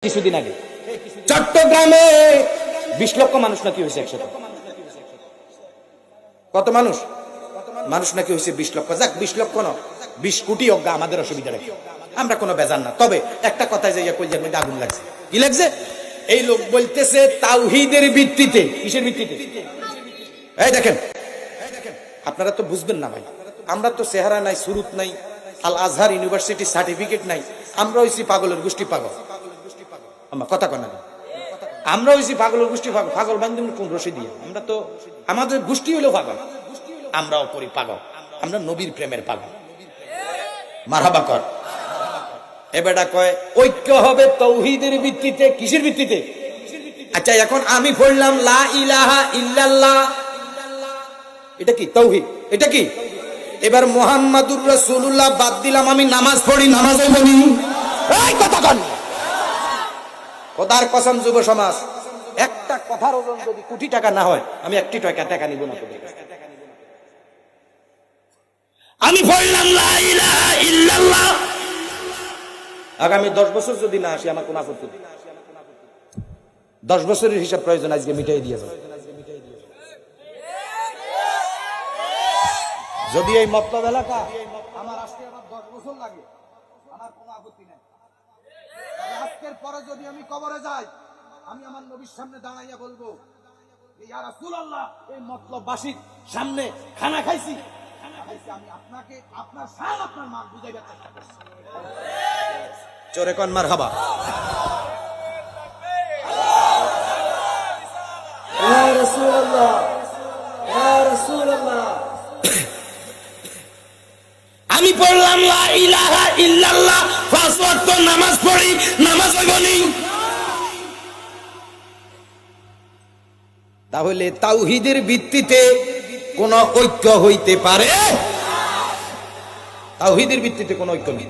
কিছুদিন আগে চট্টগ্রামে 20 লক্ষ মানুষ নাকি হয়েছে একসাথে। কত মানুষ মানুষ নাকি হয়েছে 20 লক্ষ। যাক 20 লক্ষ না 20 কোটি অজ্ঞা, আমাদের অসুবিধা নেই, আমরা কোনো বেজার না। তবে একটা কথায় যাইয়া কইজার মধ্যে আগুন লাগছে। কি লাগছে? এই লোক বলতেছে তাওহীদের ভিত্তিতে। কিসের ভিত্তিতে? এই দেখেন, আপনারা তো বুঝবেন না ভাই, আমরা তো চেহারা নাই, সুরুত নাই, আল আজহার ইউনিভার্সিটি সার্টিফিকেট নাই, আমরা হইছি পাগলের গোষ্ঠী পাগল। আমার কথা কনা না, আমরা হইছি পাগলের গোষ্ঠী পাগল। পাগল বান্ধব কোন রশি দিয়ে? আমরা তো, আমাদের গোষ্ঠী হইলো পাগল, আমরাও করি পাগল, আমরা নবীর প্রেমের পাগল। মারহাবা কর। এবারটা কয় ঐক্য হবে তাওহীদের ভিত্তিতে। কিসের ভিত্তিতে? আচ্ছা এখন আমি পড়লাম লা ইলাহা ইল্লাল্লাহ, এটা কি তাওহীদ? এটা কি? এবার মুহাম্মাদুর রাসূলুল্লাহ বাদ দিলাম, আমি নামাজ পড়ি, নামাজে বলি এই কথা কন। খোদার কসম যুব সমাজ, একটা কথার ওজন যদি কোটি টাকা না হয়, আমি একটি টাকা নিব না তোদের কাছে। আমি পড়লাম লা ইলাহা ইল্লাল্লাহ, আগামী 10 বছর যদি না আসি আমার কোন আপত্তি নেই। 10 বছরের হিসাব প্রয়োজন আজকে মিটাই দিয়ে যাবে। যদি এই মতলব এলাকা আমার আসতে আবার 10 বছর লাগে, আমার কোনো আপত্তি নেই। আজকের পরে যদি আমি কবরে যাই, আমি আমার নবীর সামনে দাঁড়াইয়া বলবো, ইয়া রাসূলুল্লাহ, এই মতলববাসীর সামনে খানা খাইছি, আমি আপনাকে আপনার শান আপনার মান বুঝাইবার চেষ্টা করছি। জোরে কোন মারহাবা। ইয়া রাসূলুল্লাহ, ইয়া রাসূলুল্লাহ, আমি পড়লাম লা ইলাহা ইল্লাল্লাহ, 5 ওয়াক্ত নামাজ পড়ি, নামাজ পড়ি। তাহলে তাওহীদের ভিত্তিতে কোন ঐক্য হইতে পারে? তাওহীদের ভিত্তিতে কোন ঐক্য নেই।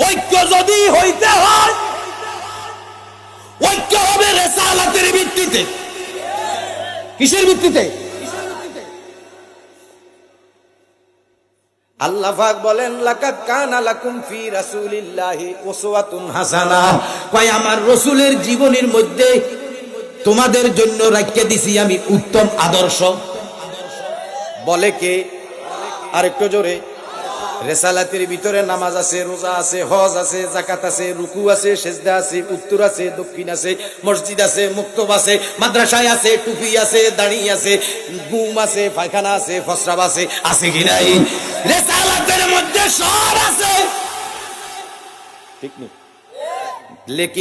ঐক্য যদি হইতে হয়, ঐক্য হবে রিসালাতের ভিত্তিতে। কিসের ভিত্তিতে? আল্লাহ পাক বলেন লাকাদ কানা লাকুম ফি রাসূলিল্লাহি উসওয়াতুন হাসানাহ, কয় আমার রাসূলের জীবনের মধ্যে তোমাদের জন্য রাখিয়ে দিছি আমি উত্তম আদর্শ। বলে কে? আরেকটু জোরে। রিসালাতের ভিতরে নামাজ আছে, রোজা আছে, হজ আছে, যাকাত আছে, রুকু আছে, সিজদা আছে, উত্তর আছে, দক্ষিণ আছে, মসজিদ আছে, মুক্তব আছে, মাদ্রাসায় আছে, টুপি আছে, দাড়ি আছে, ঘুম আছে, পায়খানা আছে, ফসরাব আছে। আছে কি নাই? রিসালাতের মধ্যে সব আছে, ঠিক নেই? লেকিন